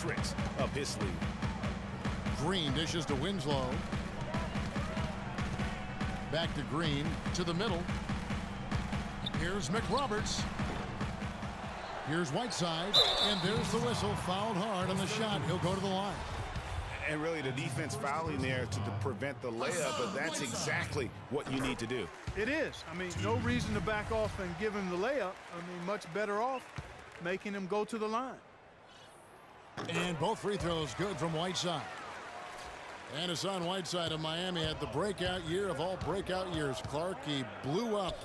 tricks up his sleeve. Green dishes to Winslow. Back to Green, to the middle. Here's McRoberts. Here's Whiteside, and there's the whistle. Fouled hard on the shot. He'll go to the line. And really the defense fouling there to prevent the layup, but that's exactly what you need to do. It is. I mean, no reason to back off and give him the layup. I mean, much better off making him go to the line. And both free throws good from Whiteside. And Hassan Whiteside of Miami had the breakout year of all breakout years. Clark, he blew up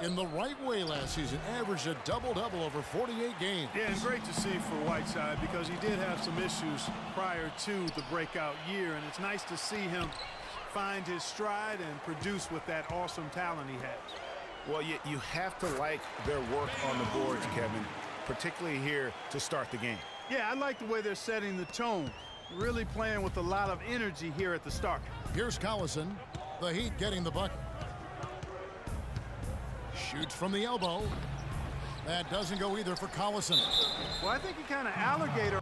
in the right way last season, averaged a double-double over 48 games. Yeah, and great to see for Whiteside because he did have some issues prior to the breakout year, and it's nice to see him find his stride and produce with that awesome talent he has. Well, you have to like their work on the boards, Kevin, particularly here to start the game. Yeah, I like the way they're setting the tone, really playing with a lot of energy here at the start. Here's Collison, the Heat getting the bucket. Shoots from the elbow. That doesn't go either for Collison. Well, I think he kind of alligator.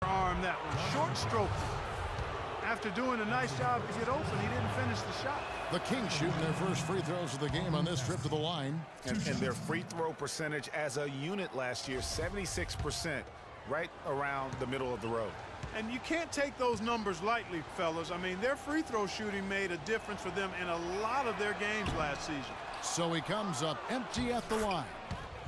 Arm that one, short stroke. After doing a nice job to get open, he didn't finish the shot. The Kings shooting their first free throws of the game on this trip to the line. And their free throw percentage as a unit last year, 76%, right around the middle of the road. And you can't take those numbers lightly, fellas. I mean, their free throw shooting made a difference for them in a lot of their games last season. So he comes up empty at the line.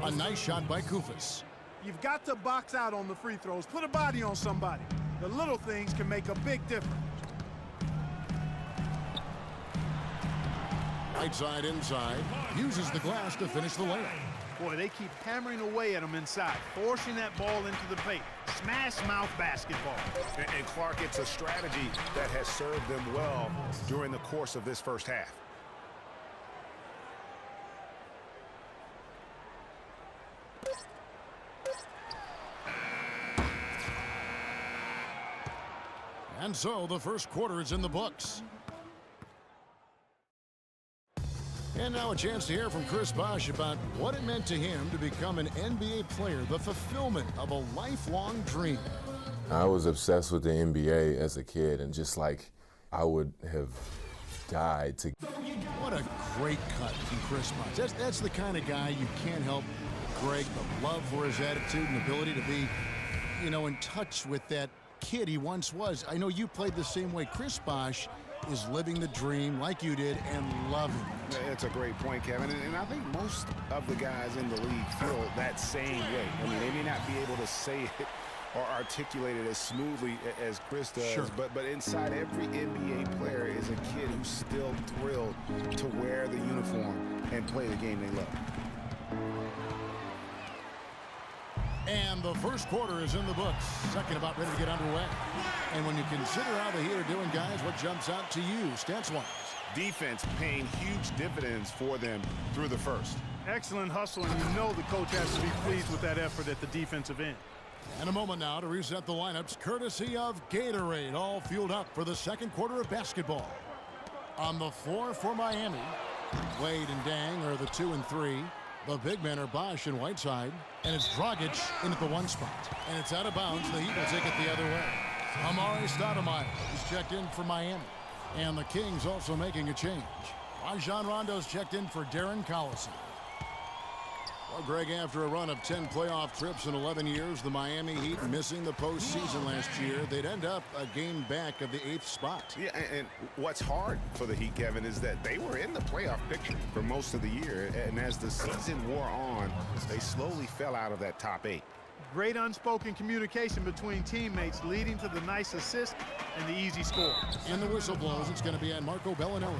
A nice shot by Koufos. You've got to box out on the free throws. Put a body on somebody. The little things can make a big difference. Whiteside inside. Uses the glass to finish the layup. Boy, they keep hammering away at him inside, forcing that ball into the paint. Smash mouth basketball. And Clark, it's a strategy that has served them well during the course of this first half. And so the first quarter is in the books. And now a chance to hear from Chris Bosh about what it meant to him to become an NBA player, the fulfillment of a lifelong dream. I was obsessed with the NBA as a kid, and just like I would have died to. What a great cut from Chris Bosh. That's the kind of guy you can't help, Greg, but love for his attitude and ability to be, you know, in touch with that kid he once was. I know you played the same way. Chris Bosh is living the dream like you did and loving it. It's a great point, Kevin. And I think most of the guys in the league feel that same way. I mean, they may not be able to say it or articulate it as smoothly as Chris does, sure. but inside every NBA player is a kid who's still thrilled to wear the uniform and play the game they love. And the first quarter is in the books. Second about ready to get underway. And when you consider how the Heat are doing, guys, what jumps out to you, stats-wise? Defense paying huge dividends for them through the first. Excellent hustle, and you know the coach has to be pleased with that effort at the defensive end. And a moment now to reset the lineups, courtesy of Gatorade, all fueled up for the second quarter of basketball. On the floor for Miami, Wade and Dang are the 2 and 3. The big men are Bosh and Whiteside, and it's Dragic in at the 1 spot. And it's out of bounds. The Heat will take it the other way. Amari Stoudemire is checked in for Miami. And the Kings also making a change. Rajon Rondo's checked in for Darren Collison. Well, Greg, after a run of 10 playoff trips in 11 years, the Miami Heat missing the postseason last year, they'd end up a game back of the 8th spot. Yeah, and what's hard for the Heat, Kevin, is that they were in the playoff picture for most of the year, and as the season wore on, they slowly fell out of that top 8. Great unspoken communication between teammates, leading to the nice assist and the easy score. And the whistle blows. It's going to be on Marco Bellinelli.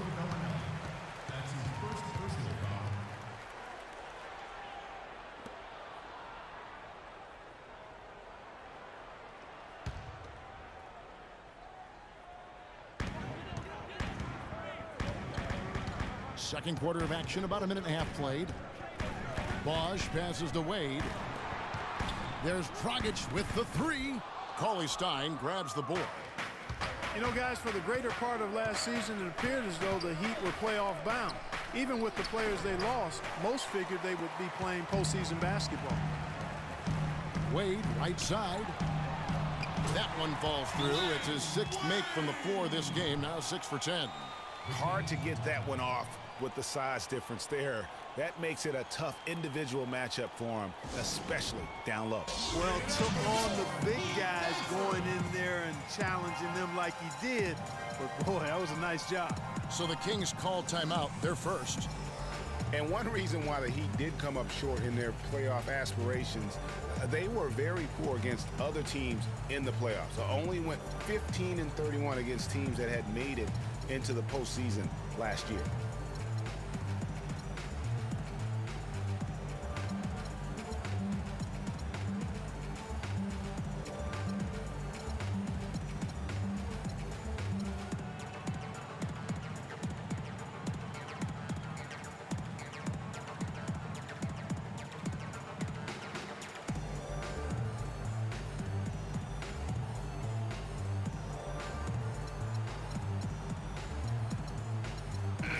Second quarter of action, about a minute and a half played. Bosch passes to Wade. There's Dragic with the three. Cauley Stein grabs the board. You know, guys, for the greater part of last season, it appeared as though the Heat were playoff bound. Even with the players they lost, most figured they would be playing postseason basketball. Wade, right side. That one falls through. It's his sixth make from the floor this game, now 6 for 10. Hard to get that one off with the size difference there. That makes it a tough individual matchup for him, especially down low. Well, took on the big guys going in there and challenging them like he did. But, boy, that was a nice job. So the Kings call timeout, their first. And one reason why the Heat did come up short in their playoff aspirations, they were very poor against other teams in the playoffs. So only went 15-31 against teams that had made it into the postseason last year.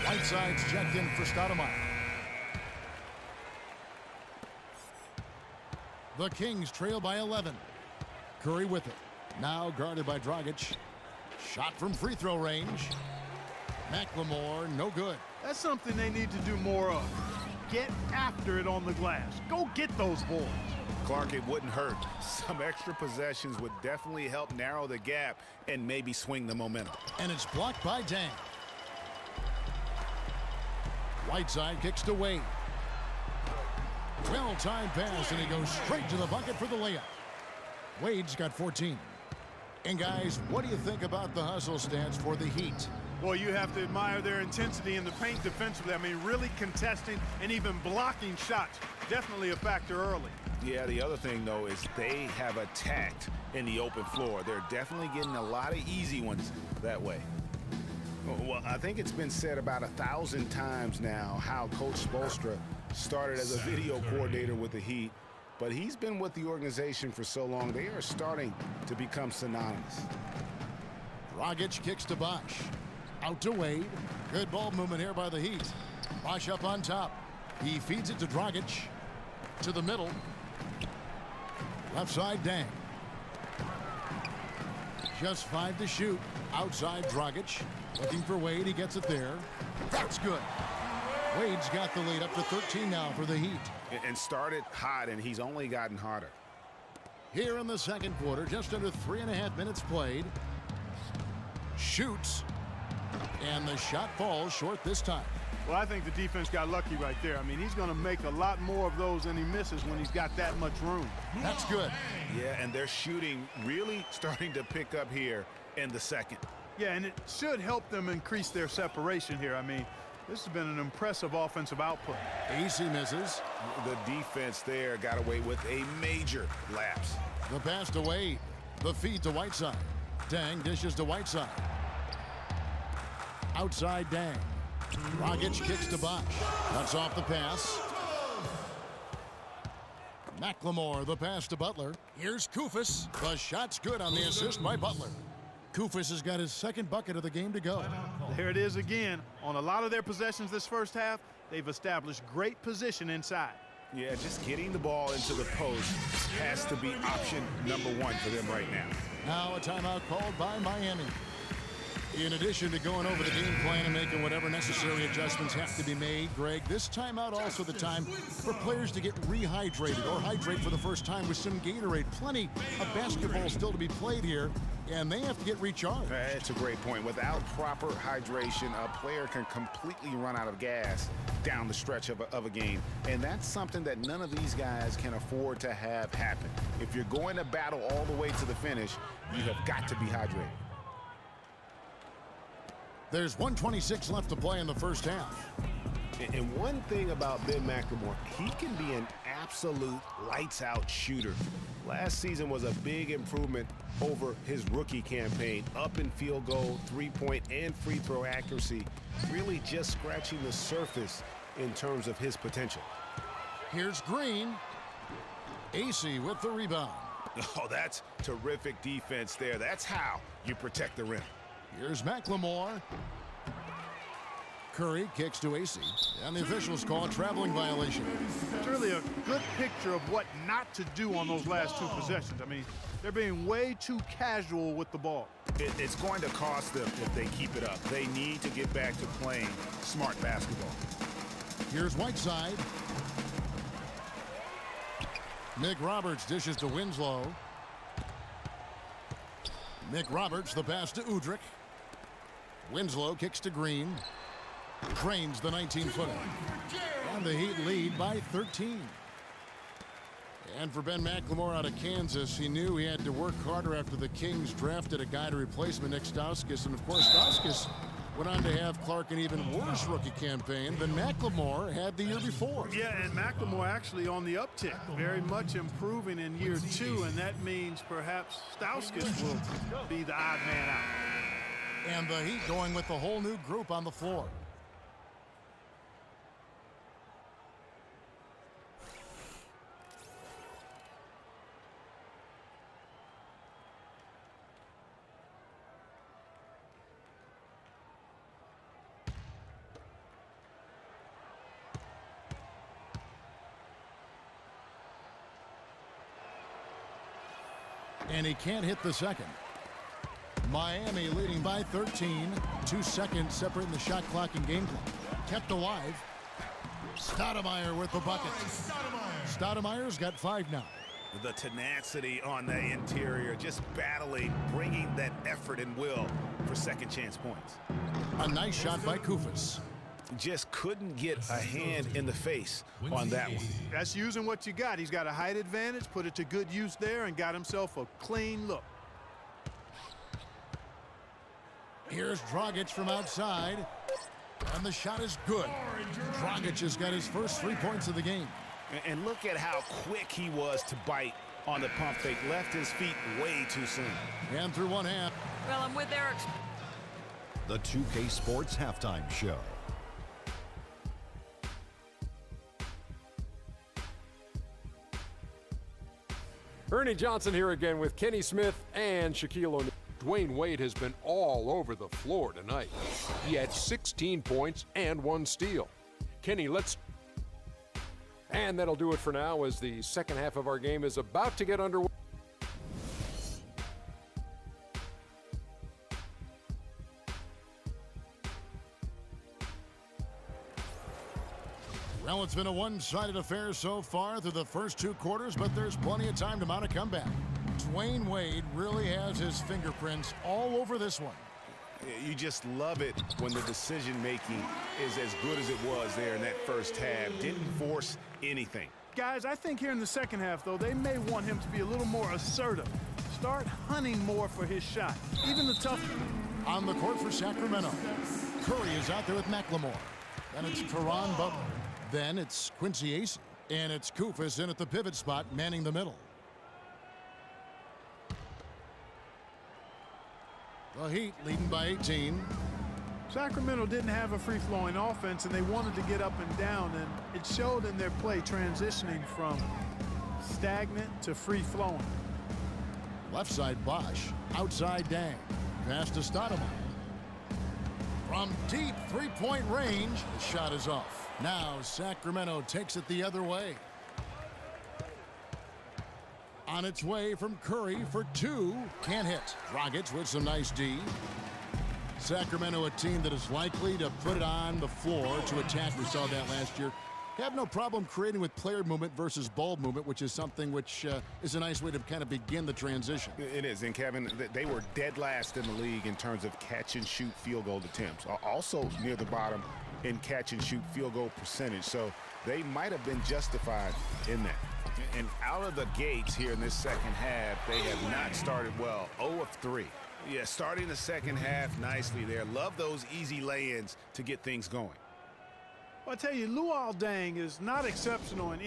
Whiteside's checked in for Stoudemire. The Kings trail by 11. Curry with it. Now guarded by Dragic. Shot from free throw range. McLemore, no good. That's something they need to do more of. Get after it on the glass. Go get those boards. Clark, it wouldn't hurt. Some extra possessions would definitely help narrow the gap and maybe swing the momentum. And it's blocked by Dang. Whiteside kicks to Wade. Well-timed pass, and he goes straight to the bucket for the layup. Wade's got 14. And guys, what do you think about the hustle stats for the Heat? Well, you have to admire their intensity in the paint defensively. I mean, really contesting and even blocking shots. Definitely a factor early. Yeah, the other thing, though, is they have attacked in the open floor. They're definitely getting a lot of easy ones that way. Well, I think it's been said about 1,000 times now how Coach Spoelstra started as a video coordinator with the Heat, but he's been with the organization for so long, they are starting to become synonymous. Dragic kicks to Bosch. Out to Wade. Good ball movement here by the Heat. Bosch up on top. He feeds it to Dragic. To the middle. Left side, Dang. Just 5 to shoot. Outside, Dragic. Looking for Wade. He gets it there. That's good. Wade's got the lead up to 13 now for the Heat. And started hot, and he's only gotten hotter. Here in the second quarter, just under 3.5 minutes played. Shoots. And the shot falls short this time. Well, I think the defense got lucky right there. I mean, he's going to make a lot more of those than he misses when he's got that much room. That's good. Yeah, and their shooting really starting to pick up here in the second. Yeah, and it should help them increase their separation here. I mean, this has been an impressive offensive output. AC misses. The defense there got away with a major lapse. The pass to Wade. The feed to Whiteside. Dang dishes to Whiteside. Outside Dang. Dragic kicks to Bosch. Cuts off the pass. McLemore, the pass to Butler. Here's Koufos. The shot's good on the assist by Butler. Koufos has got his second bucket of the game to go. There it is again. On a lot of their possessions this first half, they've established great position inside. Yeah, just getting the ball into the post has to be option number one for them right now. Now a timeout called by Miami. In addition to going over the game plan and making whatever necessary adjustments have to be made, Greg, this timeout also the time for players to get rehydrated or hydrate for the first time with some Gatorade. Plenty of basketball still to be played here, and they have to get recharged. That's a great point. Without proper hydration, a player can completely run out of gas down the stretch of a game, and that's something that none of these guys can afford to have happen. If you're going to battle all the way to the finish, you have got to be hydrated. There's 1:26 left to play in the first half. And one thing about Ben McLemore, he can be an absolute lights-out shooter. Last season was a big improvement over his rookie campaign. Up in field goal, three-point, and free throw accuracy. Really just scratching the surface in terms of his potential. Here's Green. AC with the rebound. Oh, that's terrific defense there. That's how you protect the rim. Here's McLemore. Curry kicks to AC, and the officials call a traveling violation. It's really a good picture of what not to do on those last two possessions. I mean, they're being way too casual with the ball. It's going to cost them if they keep it up. They need to get back to playing smart basketball. Here's Whiteside. Nick Roberts dishes to Winslow. Nick Roberts, the pass to Udrich. Winslow kicks to Green. Trains the 19-footer. And the Heat lead by 13. And for Ben McLemore out of Kansas, he knew he had to work harder after the Kings drafted a guy to replace Nick Stauskas. And of course, Stauskas went on to have Clark an even worse rookie campaign than McLemore had the year before. Yeah, and McLemore actually on the uptick, very much improving in year two, and that means perhaps Stauskas will be the odd man out. And the Heat going with the whole new group on the floor. And he can't hit the second. Miami leading by 13. 2 seconds separating the shot clock and game clock. Kept alive. Stoudemire with the bucket. Stoudemire's got 5 now. The tenacity on the interior, just battling, bringing that effort and will for second chance points. A nice shot by Koufos. Just couldn't get a hand in the face on that one. That's using what you got. He's got a height advantage, put it to good use there, and got himself a clean look. Here's Dragic from outside, and the shot is good. Dragic has got his first 3 points of the game. And look at how quick he was to bite on the pump fake. Left his feet way too soon. And through one half. Well, I'm with Eric. The 2K Sports Halftime Show. Ernie Johnson here again with Kenny Smith and Shaquille O'Neal. Dwayne Wade has been all over the floor tonight. He had 16 points and 1 steal. Kenny, and that'll do it for now as the second half of our game is about to get underway. Well, it's been a one-sided affair so far through the first 2 quarters, but there's plenty of time to mount a comeback. Dwayne Wade really has his fingerprints all over this one. You just love it when the decision-making is as good as it was there in that first half. Didn't force anything. Guys, I think here in the second half, though, they may want him to be a little more assertive. Start hunting more for his shot, even the tough. On the court for Sacramento, Curry is out there with McLemore. Then it's Caron Butler. Then it's Quincy Ace. And it's Koufos in at the pivot spot, manning the middle. The Heat leading by 18. Sacramento didn't have a free-flowing offense, and they wanted to get up and down, and it showed in their play transitioning from stagnant to free-flowing. Left side Bosch, outside Dang. Pass to Stoudemire. From deep three-point range, the shot is off. Now Sacramento takes it the other way. On its way from Curry for 2. Can't hit. Dragic with some nice D. Sacramento, a team that is likely to put it on the floor to attack. We saw that last year. Have no problem creating with player movement versus ball movement, which is something which is a nice way to kind of begin the transition. It is, and Kevin, they were dead last in the league in terms of catch-and-shoot field goal attempts. Also near the bottom in catch-and-shoot field goal percentage, so they might have been justified in that. And out of the gates here in this second half, they have not started well. 0 of 3. Yeah, starting the second half nicely there. Love those easy lay-ins to get things going. Well, I tell you, Luol Deng is not exceptional in